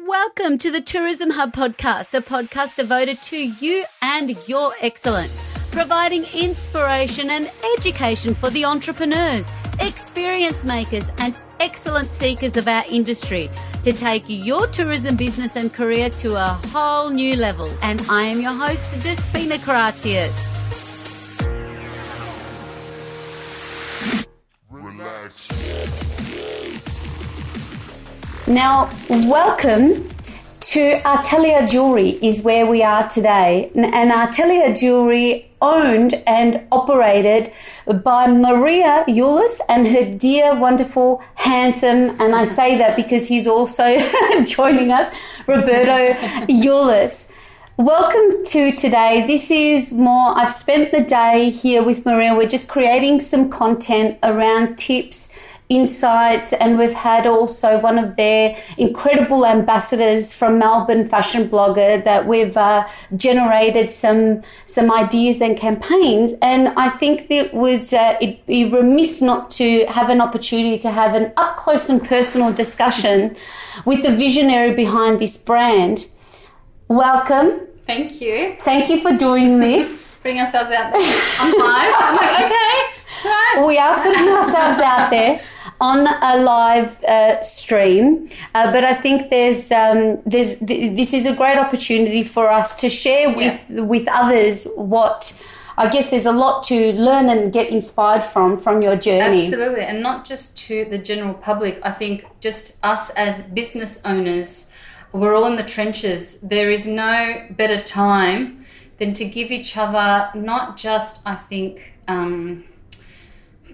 Welcome to the Tourism Hub podcast, a podcast devoted to you and your excellence, providing inspiration and education for the entrepreneurs, experience makers, and excellence seekers of our industry to take your tourism business and career to a whole new level. And I am your host, Despina Karatzias. Relax. Now, welcome to Artelia Jewellery is where we are today. And Artelia Jewellery owned and operated by Maria Ulas and her dear, wonderful, handsome, and I say that because he's also joining us, Roberto Ulas. Welcome to today. This is more, I've spent the day here with Maria. We're just creating some content around tips, insights, and we've had also one of their incredible ambassadors from Melbourne, fashion blogger, that we've generated some ideas and campaigns. And I think that it'd be remiss not to have an opportunity to have an up close and personal discussion with the visionary behind this brand. Welcome. Thank you. Thank you for doing this. Putting ourselves out there. I'm live. I'm like, okay, right. We are putting ourselves out there on a live stream, but I think this is a great opportunity for us to share with others what I guess there's a lot to learn and get inspired from your journey. Absolutely, and not just to the general public. I think just us as business owners, we're all in the trenches. There is no better time than to give each other not just, I think,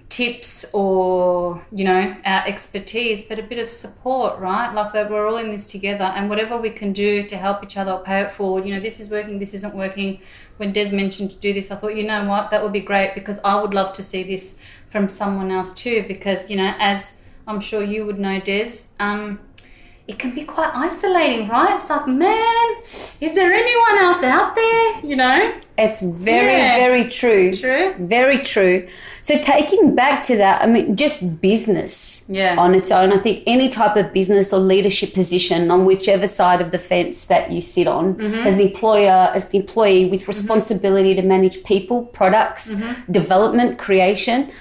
tips or, our expertise, but a bit of support, right? Like that we're all in this together, and whatever we can do to help each other, pay it forward. This is working, this isn't working. When Des mentioned to do this, I thought, you know what, that would be great, because I would love to see this from someone else too, because, as I'm sure you would know, Des, it can be quite isolating, right? It's like, man, is there anyone else out there, It's very true. True. Very true. So taking back to that, I mean, just business on its own. I think any type of business or leadership position on whichever side of the fence that you sit on, as the employer, as the employee, with responsibility to manage people, products, development, creation,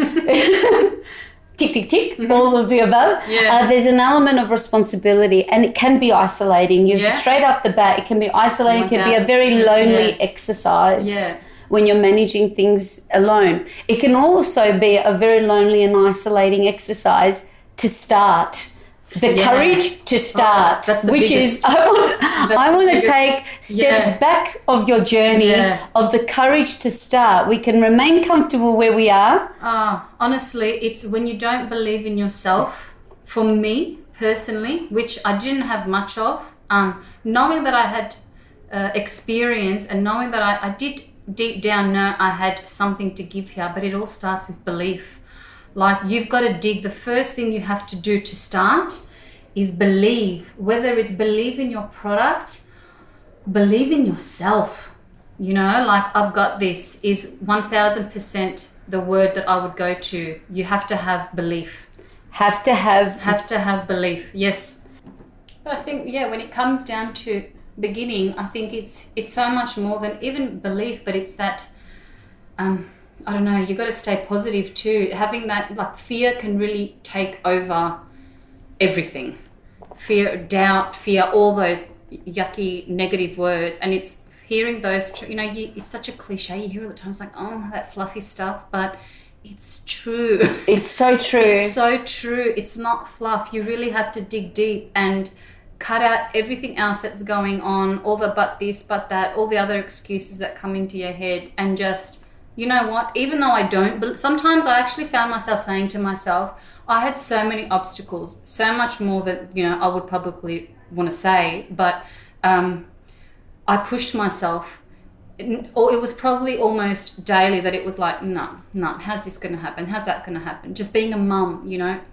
tick, tick, tick, all of the above. There's an element of responsibility, and it can be isolating. Straight off the bat, it can be isolating. It can be a very lonely exercise when you're managing things alone. It can also be a very lonely and isolating exercise to start. The courage to start, which is, I want to take steps back of your journey of the courage to start. We can remain comfortable where we are. Honestly, it's when you don't believe in yourself. For me personally, which I didn't have much of, knowing that I had experience and knowing that I did deep down know I had something to give here, but it all starts with belief. Like, you've got to dig. The first thing you have to do to start is believe, whether it's believe in your product, believe in yourself. Like, I've got this is 1000% the word that I would go to. You have to have belief. Have to have belief. Yes. But I think, when it comes down to beginning, I think it's so much more than even belief, but it's that, I don't know, you got to stay positive too. Having that, like, fear can really take over everything. Fear, doubt, fear, all those yucky negative words. And it's hearing those, it's such a cliche. You hear all the time, it's like, oh, that fluffy stuff, but it's true. It's so true. It's so true. It's not fluff. You really have to dig deep and cut out everything else that's going on, all the but this, but that, all the other excuses that come into your head, and just, you know what, even though I don't, but sometimes I actually found myself saying to myself, I had so many obstacles, so much more that, I would publicly want to say, but I pushed myself, or it was probably almost daily that it was like, no, how's this going to happen? How's that going to happen? Just being a mum,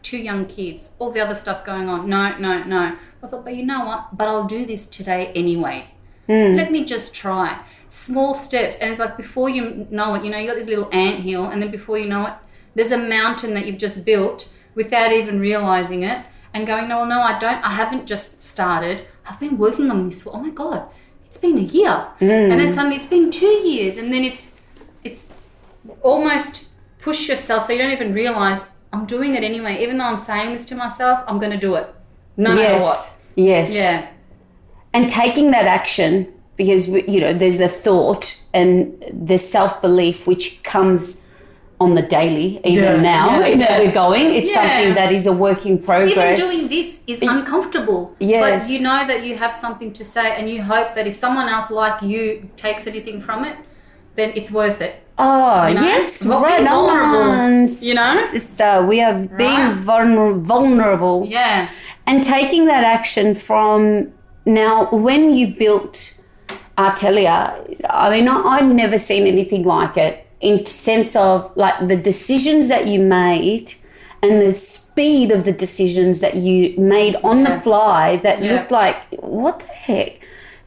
2 young kids, all the other stuff going on. No. I thought, but you know what? But I'll do this today anyway. Let me just try. Small steps. And it's like, before you know it, you got this little anthill, and then before you know it, there's a mountain that you've just built without even realizing it. and going, no, I don't. I haven't just started. I've been working on this for, oh my God, it's been a year. And then suddenly it's been 2 years. And then it's almost push yourself so you don't even realize I'm doing it anyway. Even though I'm saying this to myself, I'm going to do it. No matter what. Yes. Yeah. And taking that action, because, there's the thought and the self-belief which comes on the daily, even now that we're going. It's something that is a work in progress. Even doing this is uncomfortable. Yes. But you know that you have something to say, and you hope that if someone else like you takes anything from it, then it's worth it. Oh, yes. Right on. Sister, we are being vulnerable. Yeah. And taking that action from now, when you built Artelia, I mean, I'd never seen anything like it. In sense of like the decisions that you made and the speed of the decisions that you made on the fly that looked like, what the heck?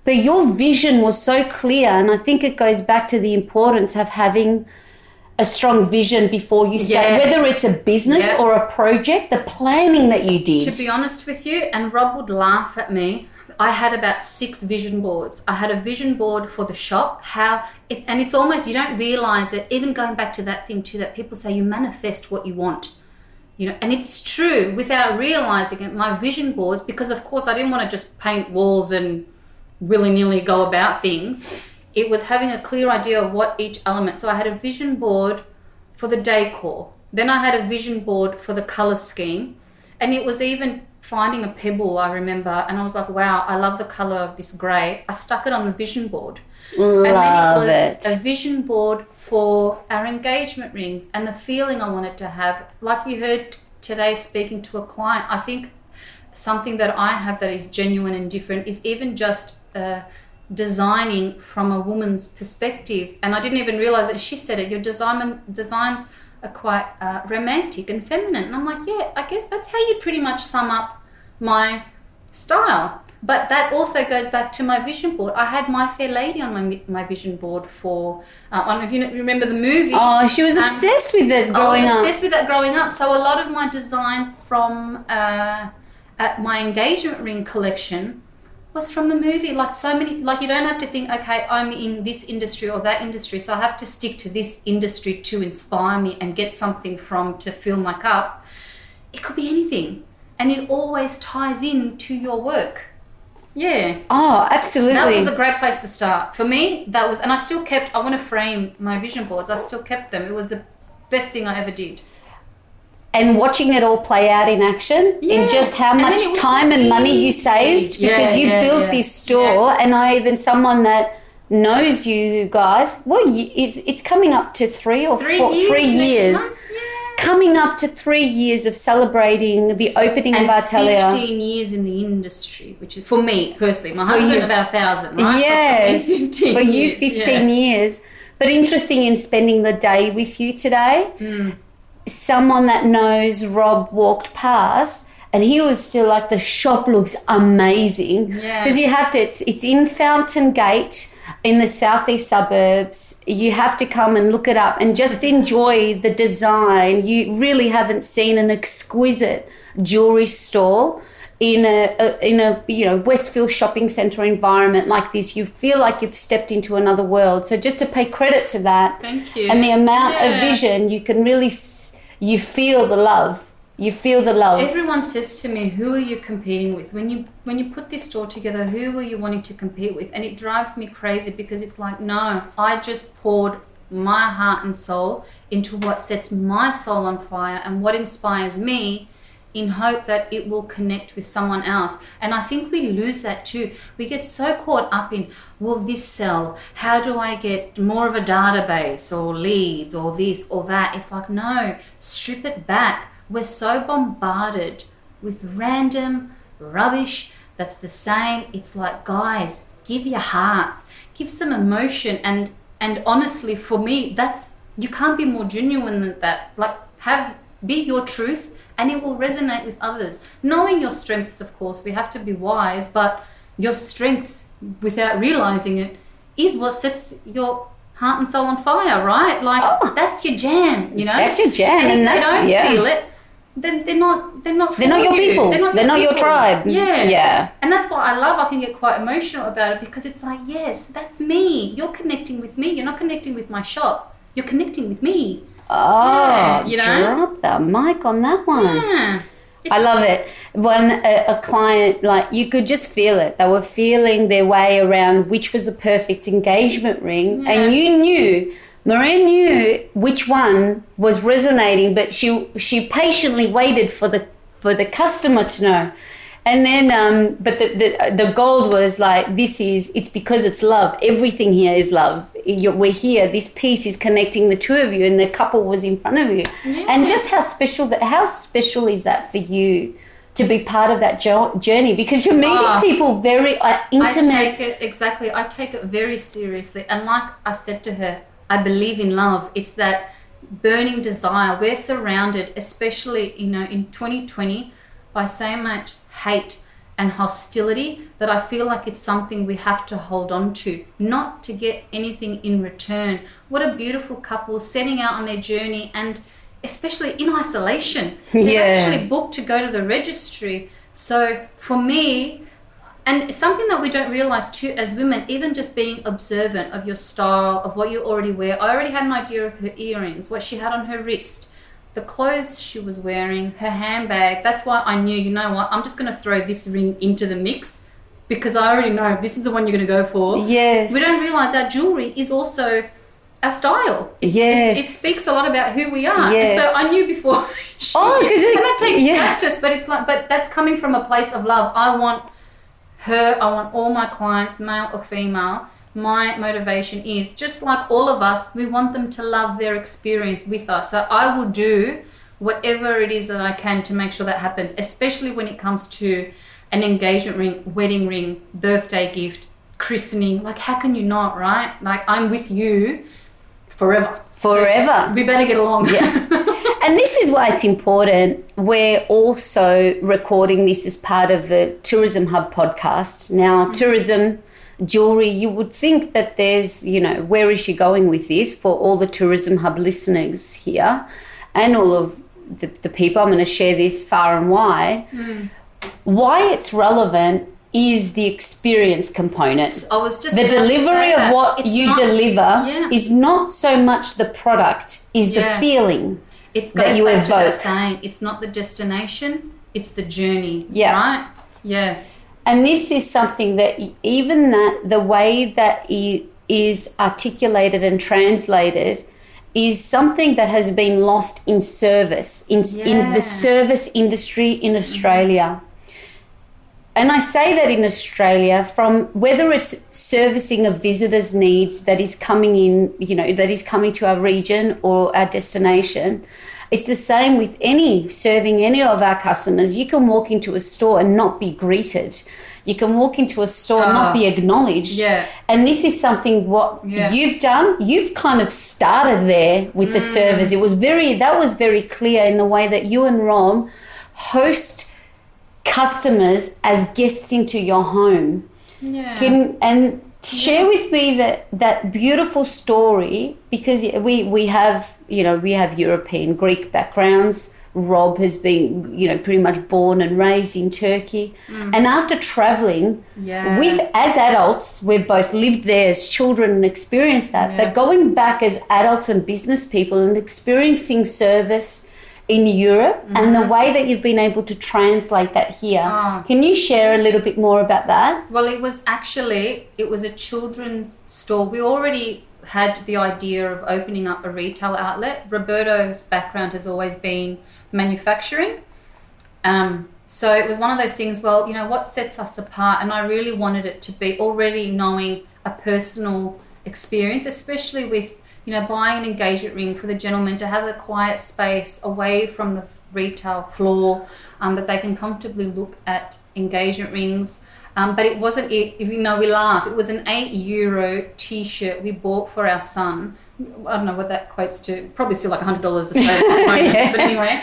But your vision was so clear, and I think it goes back to the importance of having a strong vision before you start, whether it's a business or a project, the planning that you did. To be honest with you, and Rob would laugh at me, I had about 6 vision boards. I had a vision board for the shop, and it's almost, you don't realize it, even going back to that thing too, that people say you manifest what you want, and it's true without realizing it. My vision boards, because of course I didn't want to just paint walls and willy-nilly go about things. It was having a clear idea of what each element. So I had a vision board for the decor. Then I had a vision board for the color scheme, and it was even finding a pebble, I remember, and I was like, wow, I love the color of this gray. I stuck it on the vision board. Love and then it it. was a vision board for our engagement rings and the feeling I wanted to have. Like you heard today speaking to a client, I think something that I have that is genuine and different is even just designing from a woman's perspective. And I didn't even realize it. She said it, your designs are quite romantic and feminine. And I'm like, yeah, I guess that's how you pretty much sum up my style. But that also goes back to my vision board. I had My Fair Lady on my vision board for, I don't know if you remember the movie. Oh, she was obsessed with it growing up. I was obsessed with that growing up. So a lot of my designs from at my engagement ring collection was from the movie. Like so many, like you don't have to think, okay, I'm in this industry or that industry, so I have to stick to this industry to inspire me and get something from to fill my cup. It could be anything. And it always ties in to your work. Yeah. Oh, absolutely. That was a great place to start. For me, that was, and I still kept, I want to frame my vision boards. I've still kept them. It was the best thing I ever did. And watching it all play out in action, in just how much time and money you saved, because you built this store, and I even someone that knows you guys, it's coming up to 3 years. Coming up to 3 years of celebrating the opening of Artelia. 15 years in the industry, which is, for me personally, my husband about 1,000, right? Yes, for you 15 years. But interesting in spending the day with you today. Someone that knows Rob walked past and he was still like, the shop looks amazing. Because you have to, it's in Fountain Gate in the southeast suburbs. You have to come and look it up and just enjoy the design. You really haven't seen an exquisite jewelry store in a Westfield shopping centre environment like this. You feel like you've stepped into another world. So just to pay credit to that. Thank you. And the amount of vision, you can really, you feel the love. You feel the love. Everyone says to me, who are you competing with? When you put this store together, who are you wanting to compete with? And it drives me crazy because it's like, no, I just poured my heart and soul into what sets my soul on fire and what inspires me, in hope that it will connect with someone else. And I think we lose that too. We get so caught up in, will this sell? How do I get more of a database or leads or this or that? It's like, no, strip it back. We're so bombarded with random rubbish that's the same. It's like, guys, give your hearts, give some emotion. And honestly, for me, that's, you can't be more genuine than that. Like, be your truth, and it will resonate with others. Knowing your strengths, of course, we have to be wise, but your strengths, without realizing it, is what sets your heart and soul on fire, right? Like, that's your jam, you know? That's your jam. And if that's, they don't feel it, then they're not They're not your people. They're not your tribe. Yeah. And that's what I love. I can get quite emotional about it because it's like, yes, that's me. You're connecting with me. You're not connecting with my shop. You're connecting with me. Oh, drop the mic on that one. Yeah. I love it. When a client, like, you could just feel it. They were feeling their way around which was the perfect engagement ring. And Maria knew which one was resonating, but she patiently waited for the customer to know. And then, but the gold was like, it's because it's love. Everything here is love. We're here. This piece is connecting the two of you, and the couple was in front of you. Yeah. And just how special is that for you to be part of that journey? Because you're meeting people very intimate. I take it very seriously. And like I said to her, I believe in love. It's that burning desire. We're surrounded, especially, in 2020, by so much hate and hostility that I feel like it's something we have to hold on to, not to get anything in return. What a beautiful couple setting out on their journey, and especially in isolation. They're actually booked to go to the registry. So for me, and something that we don't realize too as women, even just being observant of your style, of what you already wear. I already had an idea of her earrings, what she had on her wrist, the clothes she was wearing, her handbag. That's why I knew, you know what, I'm just going to throw this ring into the mix because I already know this is the one you're going to go for. Yes. We don't realize our jewelry is also our style. It speaks a lot about who we are. Yes. So I knew before. Because that takes practice, but that's coming from a place of love. I want all my clients, male or female. My motivation is, just like all of us, we want them to love their experience with us. So I will do whatever it is that I can to make sure that happens, especially when it comes to an engagement ring, wedding ring, birthday gift, christening. Like, how can you not, right? Like, I'm with you forever. Forever. So we better get along. Yeah. And this is why it's important. We're also recording this as part of the Tourism Hub podcast. Now, tourism, jewelry, you would think that there's, where is she going with this for all the Tourism Hub listeners here and all of the people. I'm going to share this far and wide. Why it's relevant is the experience component. I was just the delivery of what you deliver is not so much the product, is the feeling that you evoke. That saying, it's not the destination, it's the journey, right? Yeah. And this is something that even the way that it is articulated and translated is something that has been lost in service, in the service industry in Australia. And I say that in Australia, from whether it's servicing a visitor's needs that is coming in, that is coming to our region or our destination. It's the same with serving any of our customers. You can walk into a store and not be greeted. You can walk into a store and not be acknowledged. Yeah. And this is something you've done. You've kind of started there with the service. That was very clear in the way that you and Rom host customers as guests into your home. Yeah. Share with me that beautiful story, because we have European, Greek backgrounds. Rob has been pretty much born and raised in Turkey, and after traveling as adults, we've both lived there as children and experienced that, but going back as adults and business people and experiencing service in Europe and the way that you've been able to translate that here. Can you share a little bit more about that? Well, it was a children's store. We already had the idea of opening up a retail outlet. Roberto's background has always been manufacturing. So it was one of those things, what sets us apart? And I really wanted it to be already knowing a personal experience, especially with buying an engagement ring for the gentleman, to have a quiet space away from the retail floor, that they can comfortably look at engagement rings. But it wasn't, we laugh, it was an €8 t-shirt we bought for our son. I don't know what that equates to, probably still like $100 Australian. But anyway,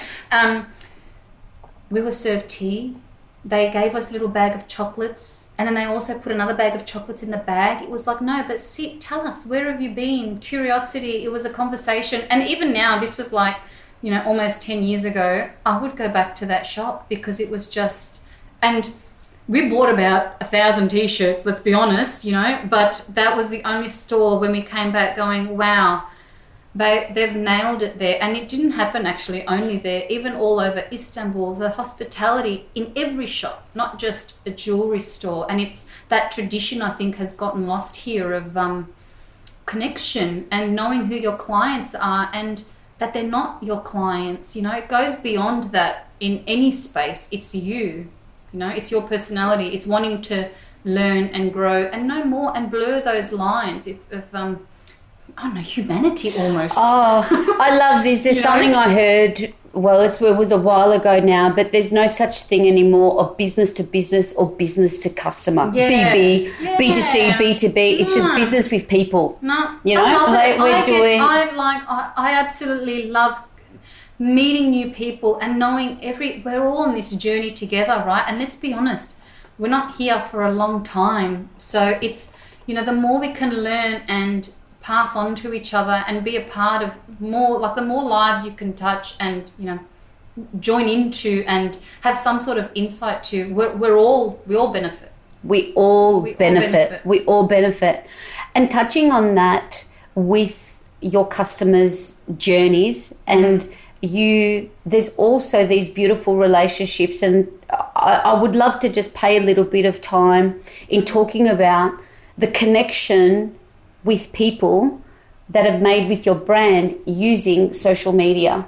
we were served tea. They gave us a little bag of chocolates, and then they also put another bag of chocolates in the bag. It was like, no, but sit, tell us, where have you been? Curiosity. It was a conversation. And even now, this was like almost 10 years ago, I would go back to that shop because it was just, and we bought about 1,000 t-shirts, let's be honest, but that was the only store when we came back going, wow, they've nailed it there. And it didn't happen actually only there, even all over Istanbul, the hospitality in every shop, not just a jewelry store. And it's that tradition, I think, has gotten lost here of connection and knowing who your clients are and that they're not your clients. It goes beyond that in any space. It's you, it's your personality. It's wanting to learn and grow and know more and blur those lines of humanity almost. Oh, I love this. There's something I heard, well, it was a while ago now, but there's no such thing anymore of business to business or business to customer. Yeah. BB, B2C, B2B. It's just business with people. No, I I absolutely love meeting new people and knowing we're all on this journey together, right? And let's be honest, we're not here for a long time. So it's, the more we can learn and pass on to each other and be a part of more, like the more lives you can touch and, join into and have some sort of insight to, we all benefit. We all benefit. And touching on that with your customers' journeys and there's also these beautiful relationships, and I would love to just pay a little bit of time in talking about the connection with people that have made with your brand using social media.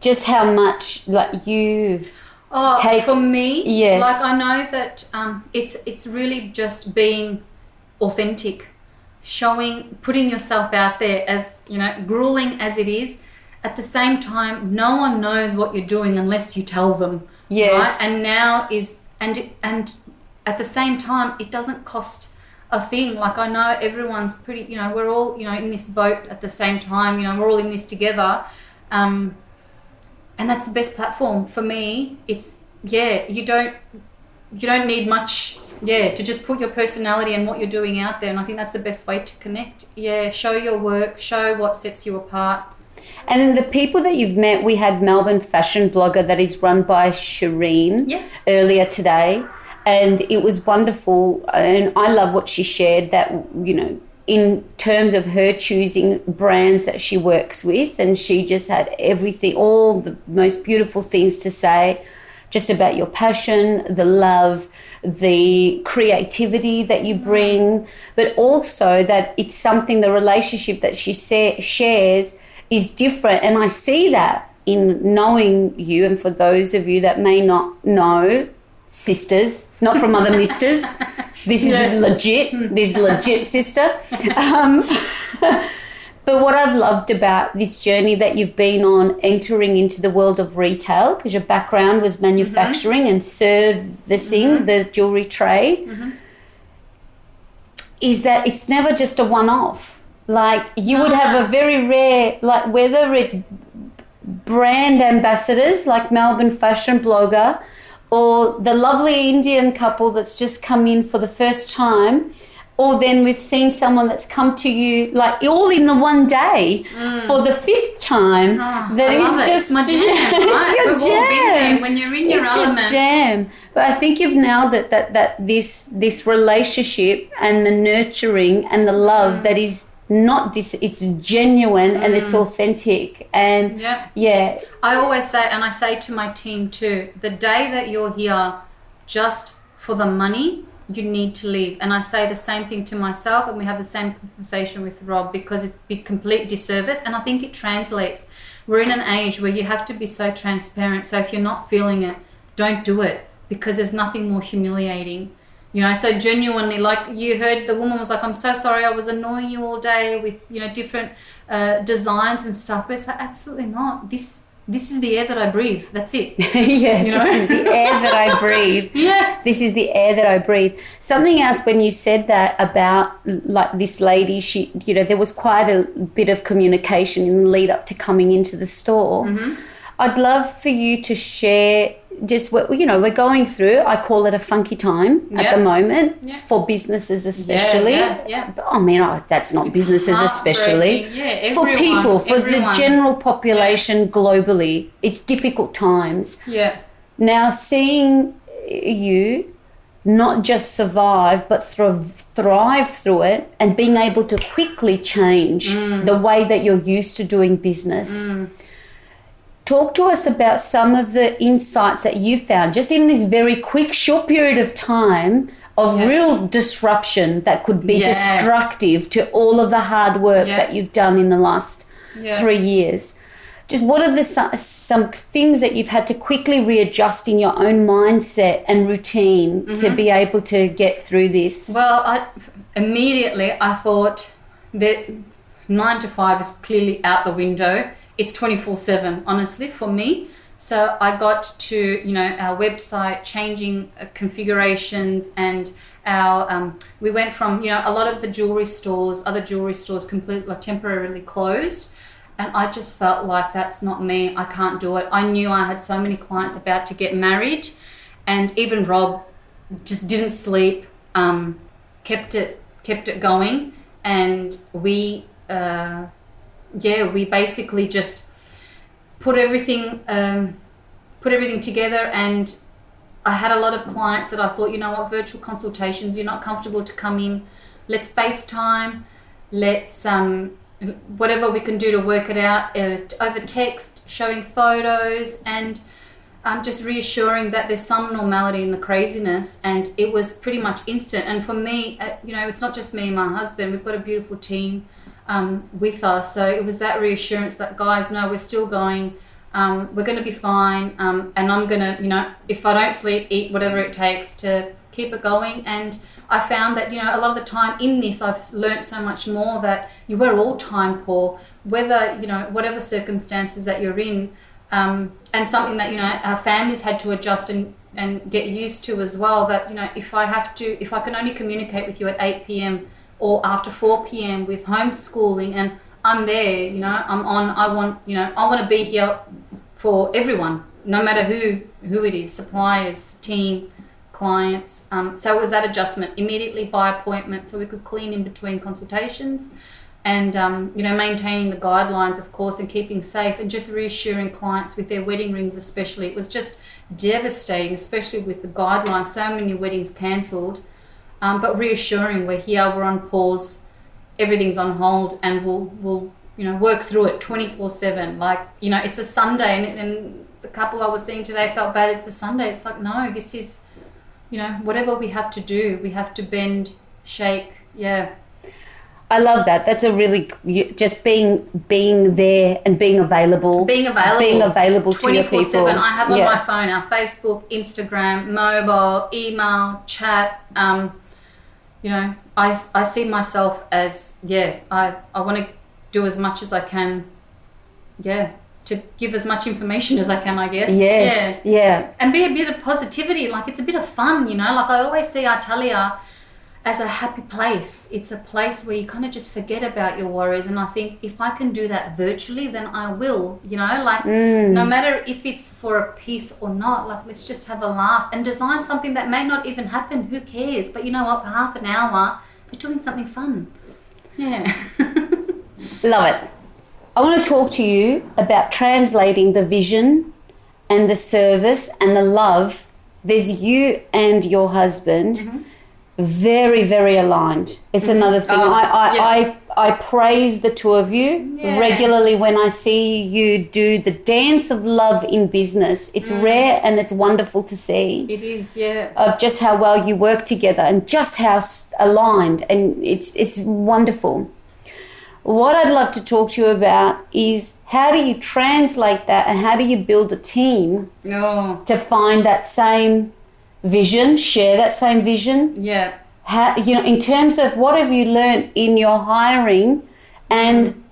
Just how much for me, yes. Like I know that it's really just being authentic, putting yourself out there as, grueling as it is. At the same time, no one knows what you're doing unless you tell them. Yes. Right? And now and at the same time, it doesn't cost a thing. Like I know everyone's pretty, we're all, in this boat at the same time, we're all in this together. And that's the best platform for me. It's, you don't need much, to just put your personality and what you're doing out there. And I think that's the best way to connect. Yeah. Show your work, show what sets you apart. And then the people that you've met, we had Melbourne fashion blogger that is run by Shireen earlier today. And it was wonderful. And I love what she shared that, in terms of her choosing brands that she works with. And she just had everything, all the most beautiful things to say just about your passion, the love, the creativity that you bring, but also that it's something, the relationship that she shares is different. And I see that in knowing you. And for those of you that may not know, sisters, not from other misters, this is legit sister. But what I've loved about this journey that you've been on, entering into the world of retail, because your background was manufacturing and servicing the jewelry trade, is that it's never just a one-off. Like you would have a very rare, like whether it's brand ambassadors like Melbourne fashion blogger or the lovely Indian couple that's just come in for the first time, or then we've seen someone that's come to you like all in the one day for the fifth time. That is just my jam, right? It's your jam. All been there when you're in your element. It's your jam. But I think you've nailed it, that this relationship and the nurturing and the love that is not it's genuine and it's authentic. And I always say, and I say to my team too, the day that you're here just for the money, you need to leave. And I say the same thing to myself, and we have the same conversation with Rob, because it'd be complete disservice. And I think it translates. We're in an age where you have to be so transparent. So if you're not feeling it, don't do it, because there's nothing more humiliating. So genuinely, like you heard, the woman was like, I'm so sorry, I was annoying you all day with, different designs and stuff. But it's like, absolutely not. This is the air that I breathe. That's it. This is the air that I breathe. This is the air that I breathe. Something else, when you said that about like this lady, she, there was quite a bit of communication in the lead up to coming into the store. I'd love for you to share just we're going through, I call it a funky time at the moment for businesses especially. But, I mean, that's not businesses especially. For people, for the general population globally, it's difficult times. Now, seeing you not just survive but thrive through it, and being able to quickly change the way that you're used to doing business. Talk to us about some of the insights that you found just in this very quick, short period of time of real disruption that could be destructive to all of the hard work that you've done in the last 3 years. Just what are some things that you've had to quickly readjust in your own mindset and routine to be able to get through this? Well, immediately I thought that 9 to 5 is clearly out the window. It's 24/7, honestly, for me. So I got to, our website, changing configurations, and we went from, a lot of the other jewelry stores completely temporarily closed. And I just felt like that's not me. I can't do it. I knew I had so many clients about to get married, and even Rob just didn't sleep, kept it going, and we basically just put everything together. And I had a lot of clients that I thought, virtual consultations, you're not comfortable to come in, let's FaceTime, let's whatever we can do to work it out over text, showing photos, and just reassuring that there's some normality in the craziness. And it was pretty much instant. And for me, it's not just me and my husband, we've got a beautiful team with us. So it was that reassurance that, guys, no, we're still going, we're going to be fine, and I'm going to, if I don't sleep, eat whatever it takes to keep it going. And I found that, a lot of the time in this, I've learned so much more that we're all time poor, whether, whatever circumstances that you're in, and something that, our families had to adjust and get used to as well, that, if I can only communicate with you at 8 p.m. or after 4 p.m. with homeschooling, and I'm there, I'm on, I want to be here for everyone, no matter who it is, suppliers, team, clients. So it was that adjustment immediately by appointment, so we could clean in between consultations, and maintaining the guidelines, of course, and keeping safe, and just reassuring clients with their wedding rings especially. It was just devastating, especially with the guidelines, so many weddings cancelled, but reassuring, we're here, we're on pause, everything's on hold, and we'll work through it 24/7. Like, it's a Sunday, and the couple I was seeing today felt bad. It's a Sunday. It's like, no, this is, whatever we have to do, we have to bend, shake. I love that. That's a really, just being there and being available to your people. 24/7. I have on my phone our Facebook, Instagram, mobile, email, chat. I see myself as, I want to do as much as I can, to give as much information as I can, I guess. Yes, And be a bit of positivity, like it's a bit of fun, like I always see Artelia as a happy place. It's a place where you kind of just forget about your worries, and I think if I can do that virtually, then I will, no matter if it's for a piece or not, like let's just have a laugh and design something that may not even happen, who cares? But you know what, for half an hour, we're doing something fun. Love it. I want to talk to you about translating the vision and the service and the love. There's you and your husband, very, very aligned. It's another thing. I praise the two of you regularly when I see you do the dance of love in business. It's rare and it's wonderful to see. It is, Of just how well you work together and just how aligned, and it's wonderful. What I'd love to talk to you about is how do you translate that, and how do you build a team to find that same vision, share that same vision? How, in terms of what have you learned in your hiring and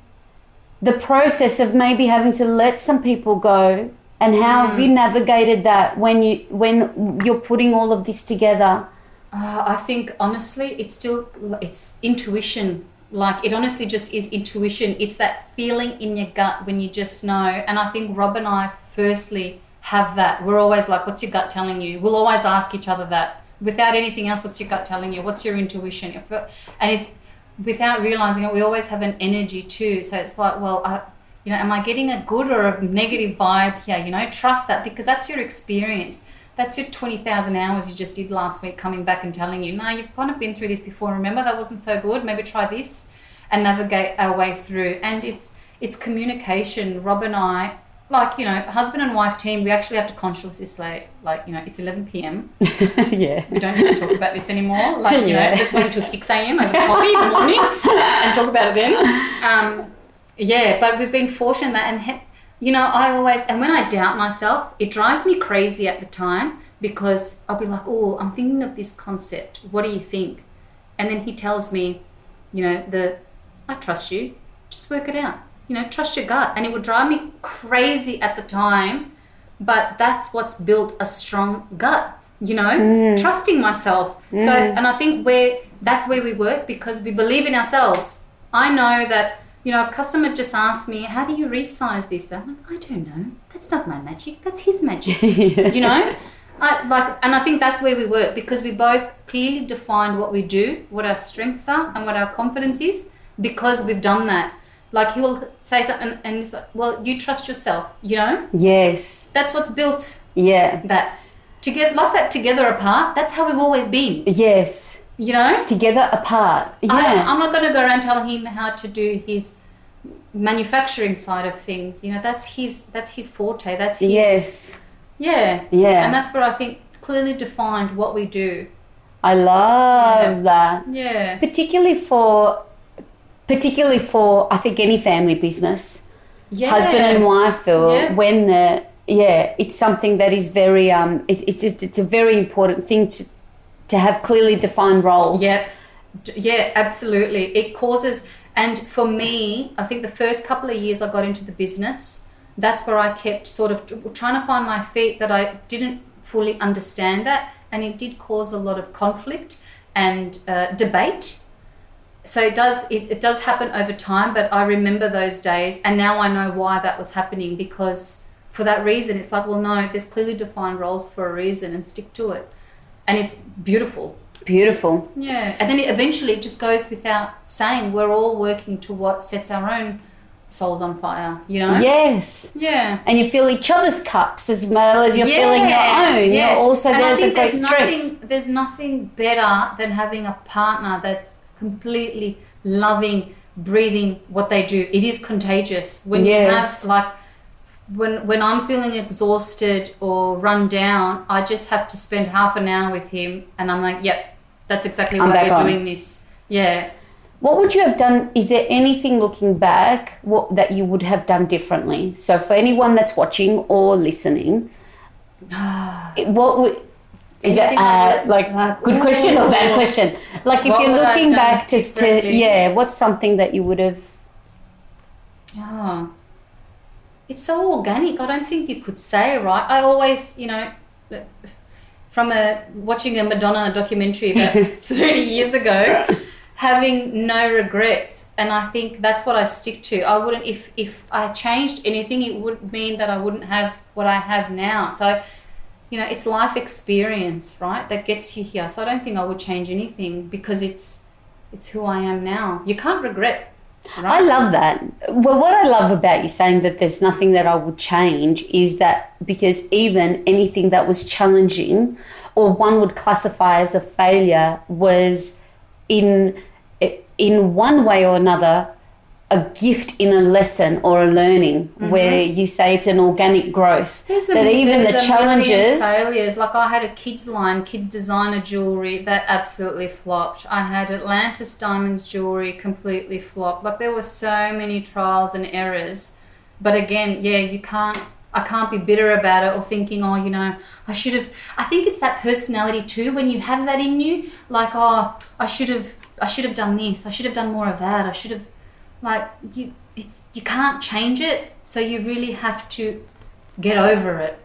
the process of maybe having to let some people go, and how have you navigated that when you're putting all of this together? I think honestly, it's intuition. Like, it honestly just is intuition. It's that feeling in your gut when you just know. And I think Rob and I firstly have that. We're always like, what's your gut telling you? We'll always ask each other that. Without anything else, what's your gut telling you? What's your intuition? And it's without realizing it, we always have an energy too. So it's like, well, am I getting a good or a negative vibe here? Trust that, because that's your experience. That's your 20,000 hours you just did last week coming back and telling you, no, you've kind of been through this before. Remember, that wasn't so good. Maybe try this and navigate our way through. And it's communication. Rob and I, husband and wife team, we actually have to consciously say, it's 11 p.m. Yeah. We don't need to talk about this anymore. Let's wait until 6 a.m. over coffee in the morning and talk about it then. But we've been fortunate that, I always, and when I doubt myself, it drives me crazy at the time, because I'll be like, oh, I'm thinking of this concept. What do you think? And then he tells me, I trust you. Just work it out. Trust your gut. And it would drive me crazy at the time, but that's what's built a strong gut, trusting myself. So and I think that's where we work, because we believe in ourselves. I know that, a customer just asked me, how do you resize this? I'm like, I don't know. That's not my magic. That's his magic, And I think that's where we work, because we both clearly defined what we do, what our strengths are and what our confidence is, because we've done that. Like, he'll say something and it's like, well, you trust yourself, Yes. That's what's built. Yeah. That. Together apart, that's how we've always been. Yes. Together apart. Yeah. I'm not going to go around telling him how to do his manufacturing side of things. That's his forte. That's his. Yes. Yeah. Yeah. And that's what I think clearly defined what we do. I love that. Yeah. Particularly for I think any family business, husband and wife, or when it's something that is very it's a very important thing to have clearly defined roles. Yeah, absolutely. It causes, and for me, I think the first couple of years I got into the business, that's where I kept sort of trying to find my feet, that I didn't fully understand that, and it did cause a lot of conflict and debate. So it does happen over time, but I remember those days, and now I know why that was happening, because for that reason, it's like, well, no, there's clearly defined roles for a reason, and stick to it. And it's beautiful. Beautiful. Yeah. And then eventually it just goes without saying, we're all working to what sets our own souls on fire, Yes. Yeah. And you fill each other's cups as well as you're filling your own. Yes. Also, and there's a great strength. There's nothing better than having a partner that's completely loving, breathing what they do. It is contagious. When you have, when I'm feeling exhausted or run down, I just have to spend half an hour with him, and I'm like, yep, that's exactly why we're doing this. Yeah. What would you have done? Is there anything looking back that you would have done differently? So for anyone that's watching or listening, what would... Is it good question or bad question? Like, if you're looking back what's something that you would have... Oh, it's so organic. I don't think you could say, right? I always, from watching a Madonna documentary about 30 years ago, having no regrets. And I think that's what I stick to. I wouldn't, if I changed anything, it would mean that I wouldn't have what I have now. So, it's life experience, right, that gets you here. So I don't think I would change anything, because it's who I am now. You can't regret, right? I love that. Well, what I love about you saying that there's nothing that I would change is that, because even anything that was challenging or one would classify as a failure was in one way or another a gift in a lesson or a learning, where you say it's an organic growth. There's the challenges, failures. Like, I had a kids line, kids designer jewelry, that absolutely flopped. I had Atlantis Diamonds jewelry, completely flopped. Like, there were so many trials and errors. But again, I can't be bitter about it or thinking, I should have. I think it's that personality too, when you have that in you, like, I should have done this, I should have done more of that, I should have. Like, you can't change it, so you really have to get over it.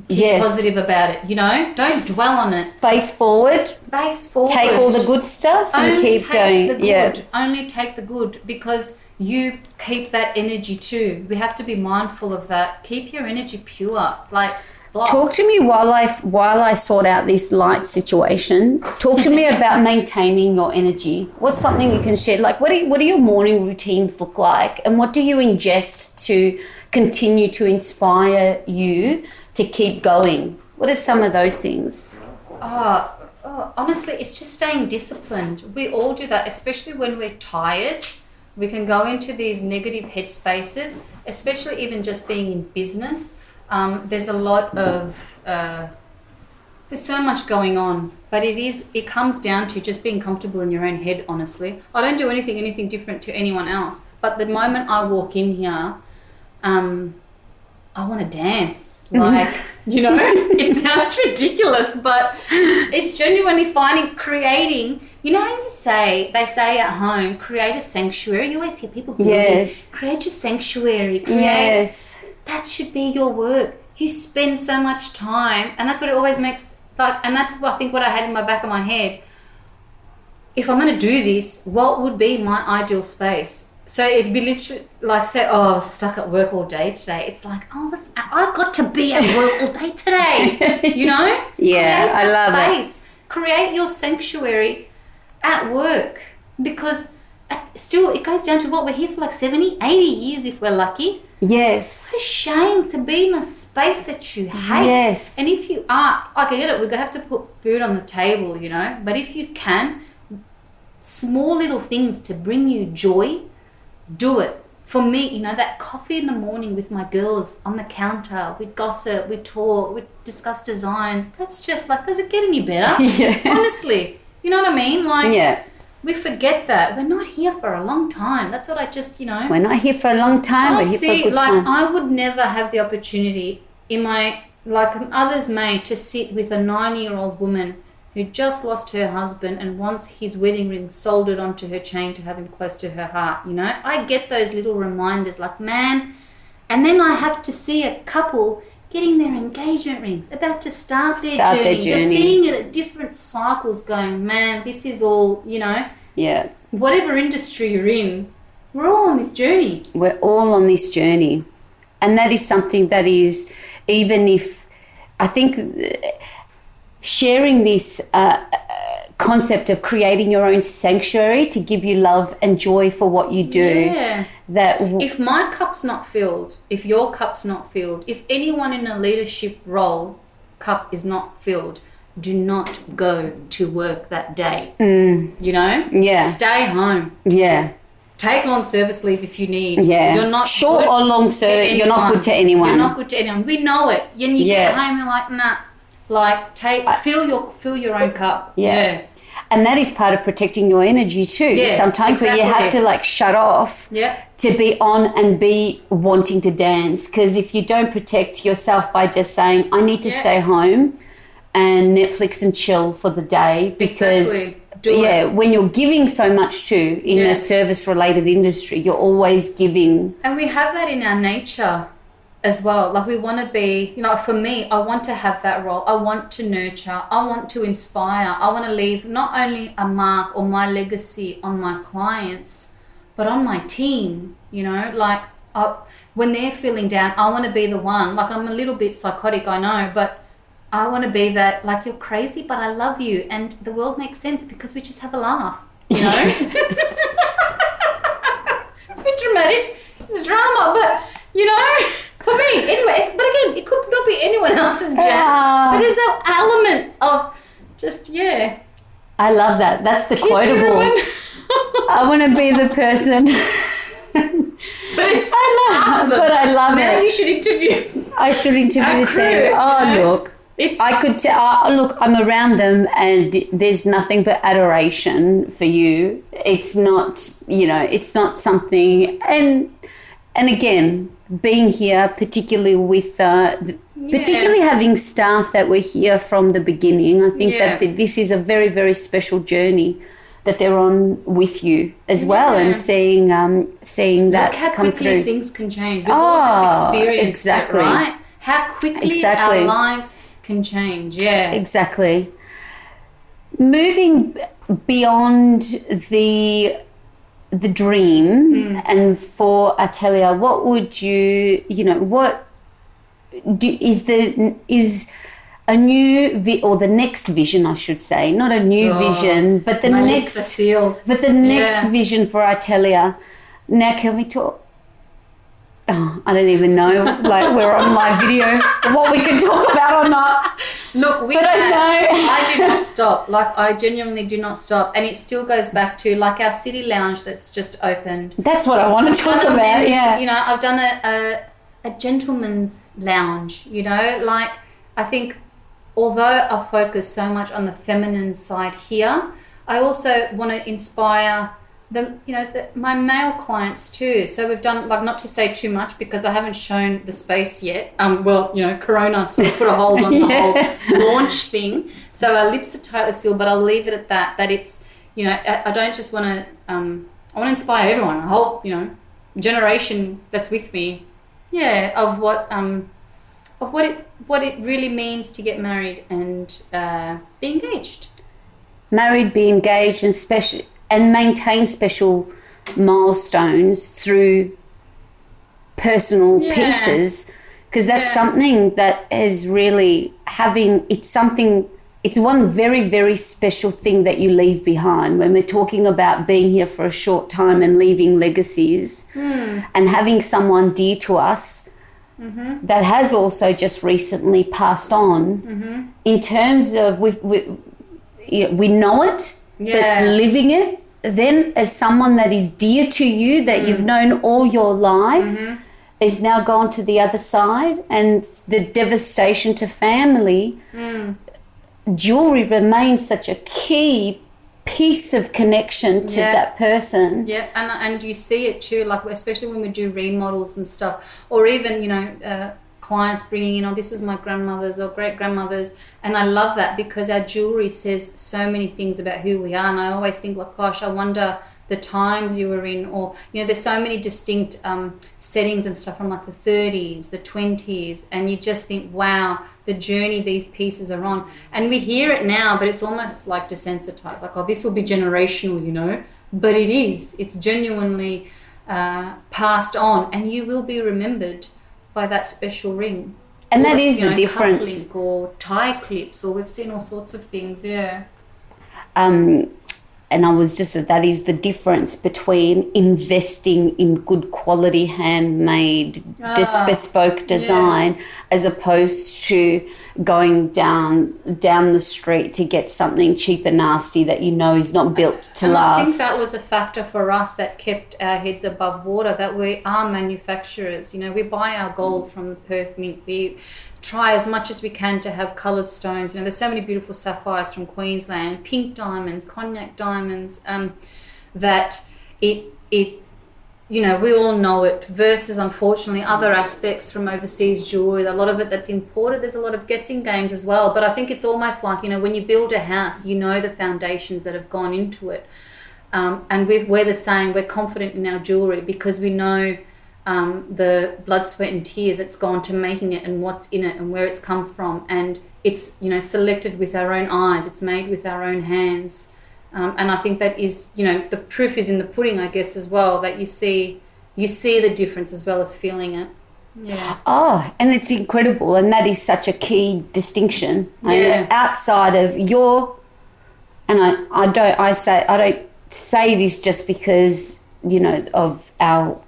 Keep positive about it, Don't dwell on it. Face forward. Face forward. Take all the good stuff and keep going. Only take the good, because you keep that energy too. We have to be mindful of that. Keep your energy pure. Like, talk to me while I sort out this light situation. Talk to me about maintaining your energy. What's something you can share? Like, what do your morning routines look like, and what do you ingest to continue to inspire you to keep going? What are some of those things? Honestly, it's just staying disciplined. We all do that, especially when we're tired. We can go into these negative headspaces, especially even just being in business. There's a lot of, there's so much going on, but it comes down to just being comfortable in your own head, honestly. I don't do anything different to anyone else. But the moment I walk in here, I want to dance. Like, you know, it sounds ridiculous, but it's genuinely creating, you know how they say at home, create a sanctuary. You always hear people create your sanctuary. Yes. That should be your work. You spend so much time, and that's what it always makes, like, and that's what I think what I had in my back of my head. If I'm going to do this, what would be my ideal space? So it'd be literally like, say, I was stuck at work all day today. It's like, I got to be at work all day today, you know? Yeah, I love it. Create your sanctuary at work, because still it goes down to what we're here for, like 70, 80 years if we're lucky. Yes. It's a shame to be in a space that you hate. Yes. And if you are, I get it, we're going to have to put food on the table, you know, but if you can, small little things to bring you joy, do it. For me, you know, that coffee in the morning with my girls on the counter, we gossip, we talk, we discuss designs. That's just like, does it get any better? Yeah. Honestly, you know what I mean? Like, yeah. We forget that. We're not here for a long time. That's what I just, you know. We're not here for a long time. We're here for a good time. I would never have the opportunity in my, like others may, to sit with a 90-year-old woman who just lost her husband and wants his wedding ring soldered onto her chain to have him close to her heart, you know. I get those little reminders like, man, and then I have to see a couple getting their engagement rings, about to start their journey. You're seeing it at different cycles going, man, this is all, you know. Yeah. Whatever industry you're in, we're all on this journey. We're all on this journey. And that is something that is, even if, I think sharing this concept of creating your own sanctuary to give you love and joy for what you do. Yeah. If my cup's not filled, if your cup's not filled, if anyone in a leadership role cup is not filled, do not go to work that day. You know? Yeah. Stay home. Yeah. Take long service leave if you need. Yeah. You're not short or long service. You're not good to anyone. You're not good to anyone. We know it. And you get home, you're like, nah. Like, fill your own cup. Yeah. And that is part of protecting your energy too. Yeah, sometimes where you have to like shut off to be on and be wanting to dance. Because if you don't protect yourself by just saying, I need to stay home and Netflix and chill for the day, because when you're giving so much too in a service related industry, you're always giving. And we have that in our nature as well. Like, we want to be, you know, for me, I want to have that role. I want to nurture. I want to inspire. I want to leave not only a mark or my legacy on my clients, but on my team, you know, like when they're feeling down, I want to be the one. Like, I'm a little bit psychotic, I know, but I want to be that, like, you're crazy, but I love you. And the world makes sense because we just have a laugh, you know? It's a bit dramatic. It's drama, but, you know, for me, anyway, but again, it could not be anyone else's jam. But there's that element of just, I love that. That's the quotable. I want to be the person. I love it. Now you should interview. I should interview the team. Look. I could look, I'm around them and there's nothing but adoration for you. It's not, you know, it's not something, and again, being here, particularly with, particularly having staff that were here from the beginning, I think that this is a very, very special journey that they're on with you as well, and seeing that Look how come quickly through. things can change. We've all just experienced exactly. it, right? How quickly our lives can change. Yeah. Exactly. Moving beyond the the dream, and for Artelia, what would you know, what is a new or the next vision, I should say, not a new vision, but the next vision for Artelia. Now, can we talk? Oh, I don't even know, like, we're on live video, what we can talk about or not. Look, I do not stop. Like, I genuinely do not stop. And it still goes back to, like, our city lounge that's just opened. That's what I want to talk about, yeah. You know, I've done a gentleman's lounge, you know. Like, I think although I focus so much on the feminine side here, I also want to inspire my male clients too. So we've done, like, not to say too much because I haven't shown the space yet. Well, you know, Corona sort of put a hold on the whole launch thing. So our lips are tightly sealed, but I'll leave it at that. That it's, you know, I don't just want to. I want to inspire everyone, a whole, you know, generation that's with me. Yeah, of what it really means to get married and be engaged. Married, be engaged, and maintain special milestones through personal pieces, because that's something that is really it's one very, very special thing that you leave behind when we're talking about being here for a short time and leaving legacies and having someone dear to us that has also just recently passed on. In terms of we know it, but living it then as someone that is dear to you, that you've known all your life, is now gone to the other side, and the devastation to family, jewelry remains such a key piece of connection to that person. Yeah, and you see it too, like especially when we do remodels and stuff, or even, you know, clients bringing in, oh, this is my grandmother's or great grandmother's, and I love that because our jewelry says so many things about who we are. And I always think, like, gosh, I wonder the times you were in, or, you know, there's so many distinct settings and stuff from like the 30s, the 20s, and you just think, wow, the journey these pieces are on. And we hear it now, but it's almost like desensitized, like, oh, this will be generational, you know, but it is. It's genuinely passed on, and you will be remembered by that special ring. And that is the difference. Cufflink or tie clips, or we've seen all sorts of things, And I was just, that is the difference between investing in good quality handmade bespoke design as opposed to going down the street to get something cheap and nasty that you know is not built to last. I think that was a factor for us that kept our heads above water, that we are manufacturers. You know, we buy our gold from the Perth Mint. We try as much as we can to have coloured stones. You know, there's so many beautiful sapphires from Queensland, pink diamonds, cognac diamonds, that it you know, we all know it, versus unfortunately other aspects from overseas jewellery. A lot of it that's imported, there's a lot of guessing games as well. But I think it's almost like, you know, when you build a house, you know the foundations that have gone into it. And we're the same, we're confident in our jewellery because we know the blood, sweat and tears it's gone to making it, and what's in it and where it's come from. And it's, you know, selected with our own eyes, it's made with our own hands. And I think that is, you know, the proof is in the pudding, I guess, as well, that you see the difference as well as feeling it. Yeah. Oh, and it's incredible, and that is such a key distinction. Yeah. Outside of your, and I don't say this just because, you know, of our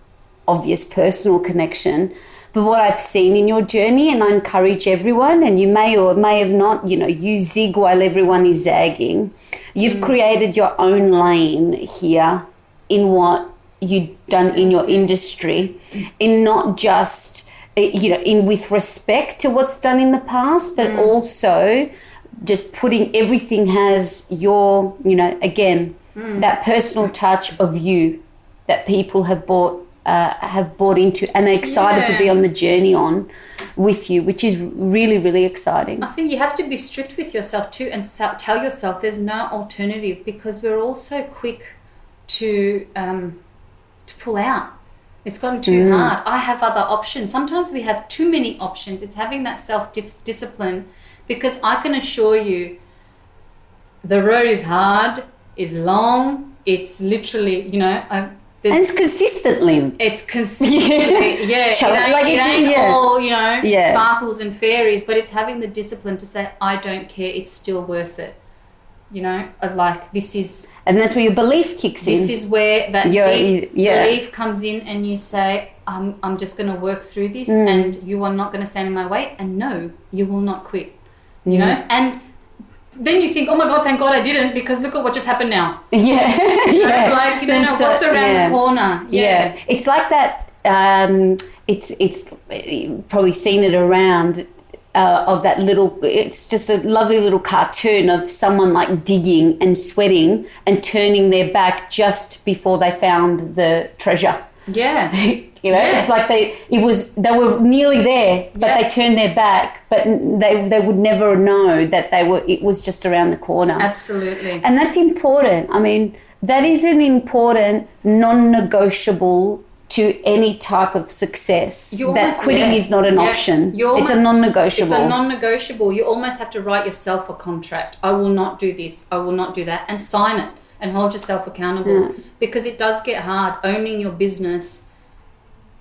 obvious personal connection, but what I've seen in your journey, and I encourage everyone, and you may or may have not, you know, you zig while everyone is zagging. You've created your own lane here in what you've done in your industry, in not just, you know, in with respect to what's done in the past, but also just putting everything has your, you know, again, that personal touch of you that people have bought into and are excited to be on the journey on with you, which is really, really exciting. I think you have to be strict with yourself too, and tell yourself there's no alternative, because we're all so quick to pull out. It's gotten too hard. I have other options. Sometimes we have too many options. It's having that self-discipline, because I can assure you the road is hard, is long, it's literally, and it's consistently. It's consistently, yeah. It ain't all, sparkles and fairies, but it's having the discipline to say, I don't care, it's still worth it. This is... And that's where your belief kicks in. This is where that deep belief comes in, and you say, I'm just going to work through this, and you are not going to stand in my way, and no, you will not quit, you know? And then you think, oh my God, thank God I didn't, because look at what just happened now. Yeah. Like, you don't know what's around the corner. Yeah. It's like that, it's you've probably seen it around, of that little, it's just a lovely little cartoon of someone like digging and sweating and turning their back just before they found the treasure. Yeah. It's like they were nearly there, but they turned their back, but they would never know that it was just around the corner. Absolutely. And that's important. I mean, that is an important non-negotiable to any type of success. That quitting is not an option. It's a non-negotiable. It's a non-negotiable. You almost have to write yourself a contract. I will not do this. I will not do that. And sign it and hold yourself accountable. Because it does get hard. Owning your business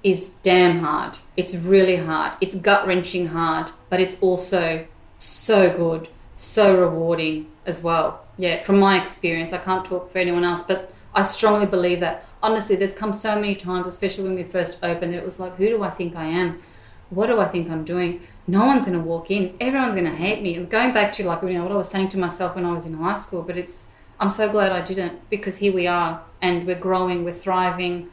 is damn hard. It's really hard. It's gut-wrenching hard. But it's also so good, so rewarding as well. Yeah, from my experience. I can't talk for anyone else, but I strongly believe that. Honestly, there's come so many times, especially when we first opened, that it was like, who do I think I am? What do I think I'm doing? No one's going to walk in. Everyone's going to hate me. And going back to what I was saying to myself when I was in high school, but I'm so glad I didn't, because here we are and we're growing, we're thriving.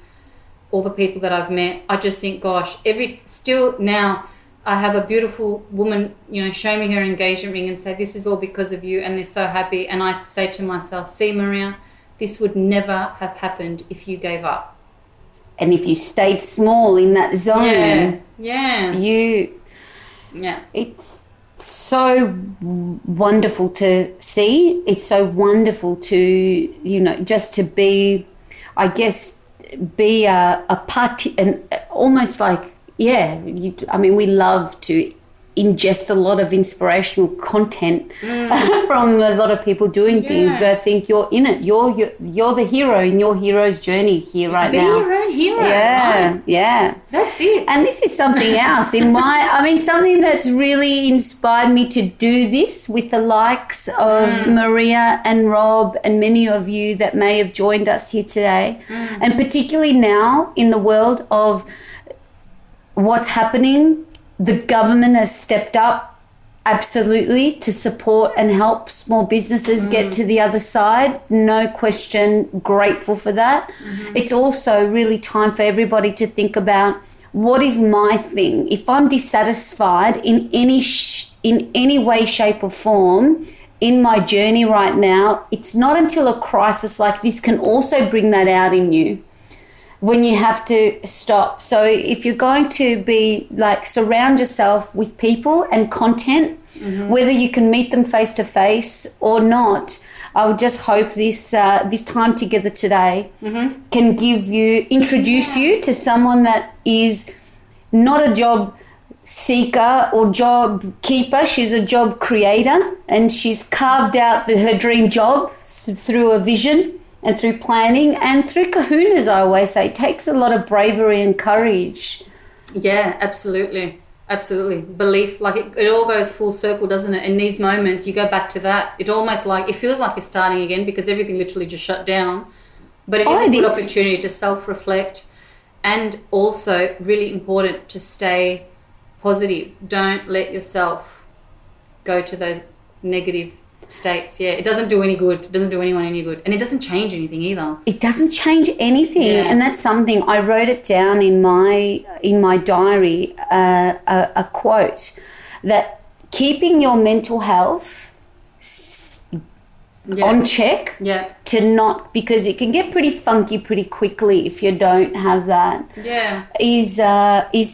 All the people that I've met, I just think, gosh, still now I have a beautiful woman, show me her engagement ring and say, this is all because of you, and they're so happy. And I say to myself, see, Maria, this would never have happened if you gave up. And if you stayed small in that zone. Yeah. It's so wonderful to see. It's so wonderful to, just to be, I guess, be a party, and almost like, we love to ingest a lot of inspirational content from a lot of people doing things, but I think you're in it. You're the hero in your hero's journey here now. Be your own hero. Yeah. That's it. And this is something else something that's really inspired me to do this with the likes of Maria and Rob and many of you that may have joined us here today. And particularly now in the world of what's happening, the government has stepped up absolutely to support and help small businesses get to the other side. No question, grateful for that. It's also really time for everybody to think about, what is my thing? If I'm dissatisfied in any way, shape or form in my journey right now, it's not until a crisis like this can also bring that out in you, when you have to stop. So if you're going to be surround yourself with people and content, whether you can meet them face to face or not, I would just hope this time together today can introduce you to someone that is not a job seeker or job keeper. She's a job creator, and she's carved out her dream job through a vision and through planning and through kahunas. I always say it takes a lot of bravery and courage. Yeah, absolutely. Belief, it all goes full circle, doesn't it? In these moments, you go back to that. It almost it feels like you're starting again, because everything literally just shut down. But it is a good opportunity to self-reflect, and also really important to stay positive. Don't let yourself go to those negative states. It doesn't do any good. It doesn't do anyone any good, and it doesn't change anything either. It doesn't change anything. And that's something I wrote it down in my diary, a quote, that keeping your mental health on check, to not, because it can get pretty funky pretty quickly if you don't have that, is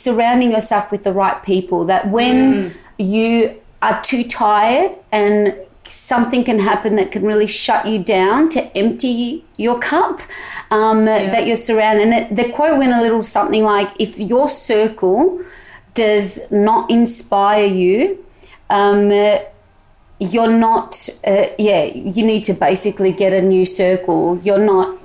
surrounding yourself with the right people, that when you are too tired and something can happen that can really shut you down, to empty your cup, that you're surrounded. And the quote went a little something like, if your circle does not inspire you, you're not, you need to basically get a new circle. You're not.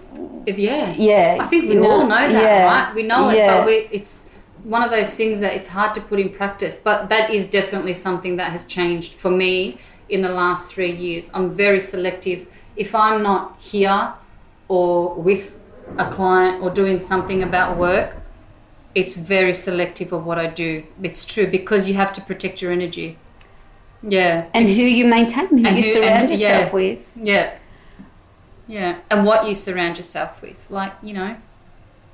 Yeah. I think we all know that, right? We know it, but it's one of those things that it's hard to put in practice. But that is definitely something that has changed for me in the last 3 years. I'm very selective. If I'm not here or with a client or doing something about work, it's very selective of what I do. It's true, because you have to protect your energy. Yeah. And who you maintain, who you surround yourself with. Yeah. Yeah. And what you surround yourself with. Like,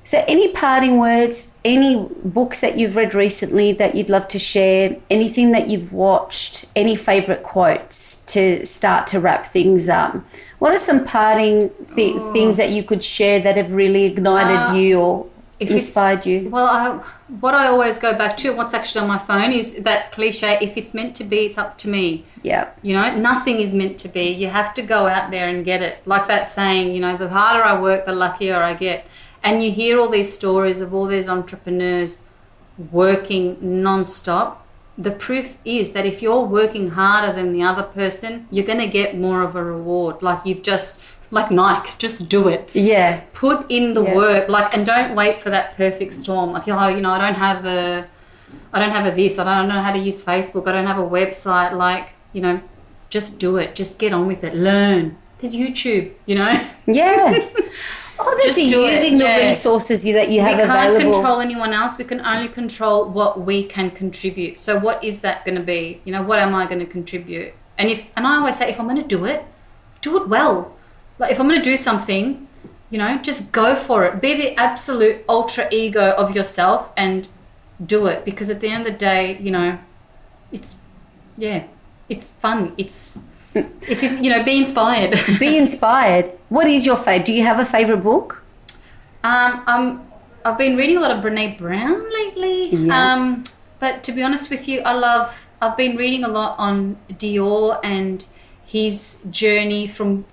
So any parting words, any books that you've read recently that you'd love to share, anything that you've watched, any favourite quotes to start to wrap things up? What are some parting things that you could share that have really ignited you or inspired you? Well, what I always go back to, what's actually on my phone, is that cliche, if it's meant to be, it's up to me. Yeah. Nothing is meant to be. You have to go out there and get it. Like that saying, the harder I work, the luckier I get. And you hear all these stories of all these entrepreneurs working non-stop. The proof is that if you're working harder than the other person, you're going to get more of a reward. Like like Nike, just do it. Yeah. Put in the work, and don't wait for that perfect storm. Like, I don't have a this, I don't know how to use Facebook, I don't have a website. Just do it. Just get on with it. Learn. There's YouTube, Yeah. Oh, that's using the resources that you have available. We can't control anyone else. We can only control what we can contribute. So what is that going to be? What am I going to contribute? And I always say, if I'm going to do it well. Like, if I'm going to do something, just go for it. Be the absolute ultra ego of yourself and do it. Because at the end of the day, it's fun. It's be inspired. Be inspired. What is your favourite? Do you have a favourite book? I've been reading a lot of Brené Brown lately. Yeah. But to be honest with you, I've been reading a lot on Dior and his journey from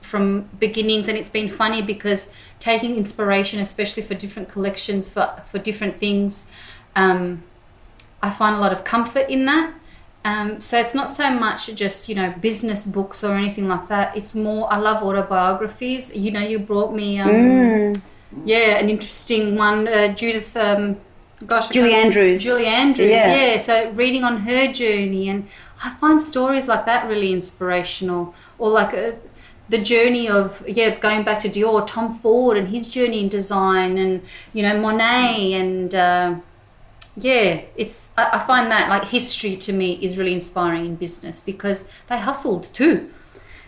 beginnings, and it's been funny because taking inspiration, especially for different collections, for different things, I find a lot of comfort in that. So it's not so much just, business books or anything like that. It's more, I love autobiographies. You brought me, an interesting one, Julie Andrews. Yeah. So reading on her journey, and I find stories like that really inspirational. Or the journey of, going back to Dior, Tom Ford and his journey in design, and, Monet and... I find that history to me is really inspiring in business because they hustled too.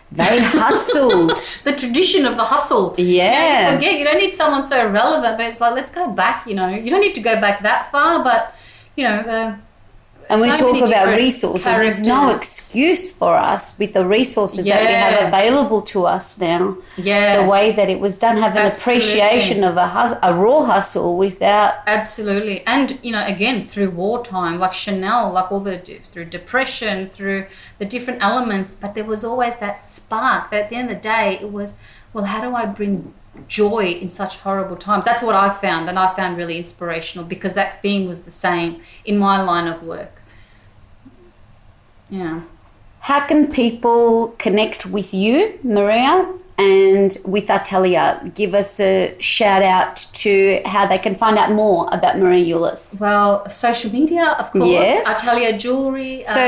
They hustled. The tradition of the hustle. Yeah. You forget, you don't need someone so relevant, but it's let's go back, you don't need to go back that far, but, and we so talk about resources. Characters. There's no excuse for us with the resources that we have available to us now. Yeah. The way that it was done, have an appreciation of a raw hustle without... Absolutely. And, again, through wartime, like Chanel, through depression, through the different elements, but there was always that spark that at the end of the day, it was, well, how do I bring joy in such horrible times? That's what I found, and I found really inspirational because that theme was the same in my line of work. Yeah. How can people connect with you, Maria, and with Artelia? Give us a shout out to how they can find out more about Maria Ulas. Well, social media, of course. Yes. Artelia Jewellery. So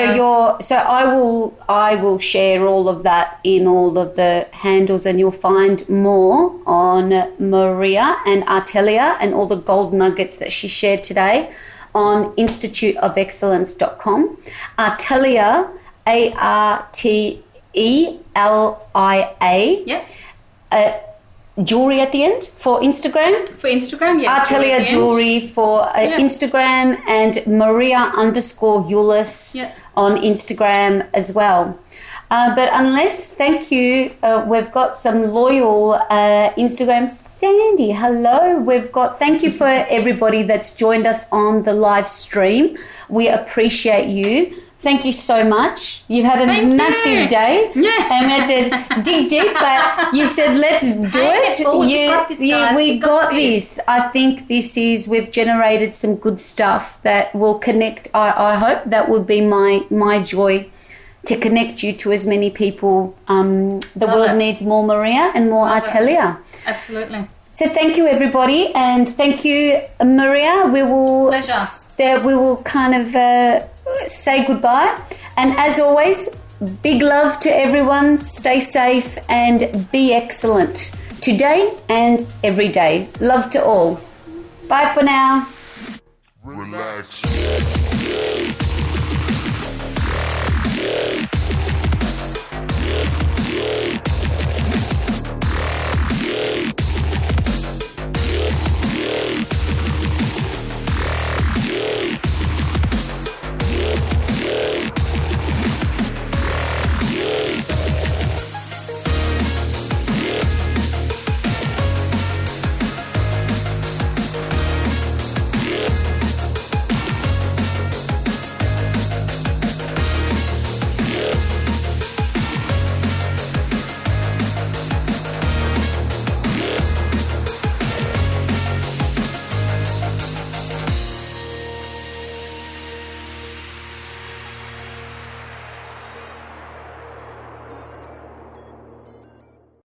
I will share all of that in all of the handles, and you'll find more on Maria and Artelia and all the gold nuggets that she shared today on instituteofexcellence.com. Artelia, Artelia. Yeah. Jewelry at the end for Instagram. For Instagram, yeah. Artelia Jewellery for Instagram, and Maria_Ulas on Instagram as well. But thank you, we've got some loyal Instagram. Sandy, hello. Thank you for everybody that's joined us on the live stream. We appreciate you. Thank you so much. You've had a massive day. Yeah. And we had to dig deep, but you said, let's do it. We got this. I think we've generated some good stuff that will connect. I hope that would be my joy to connect you to as many people. The Love world it. needs more Maria and more Love it. Artelia. Absolutely. So thank you, everybody, and thank you, Maria. We will Pleasure. we will kind of say goodbye. And as always, big love to everyone. Stay safe and be excellent today and every day. Love to all. Bye for now. Relax.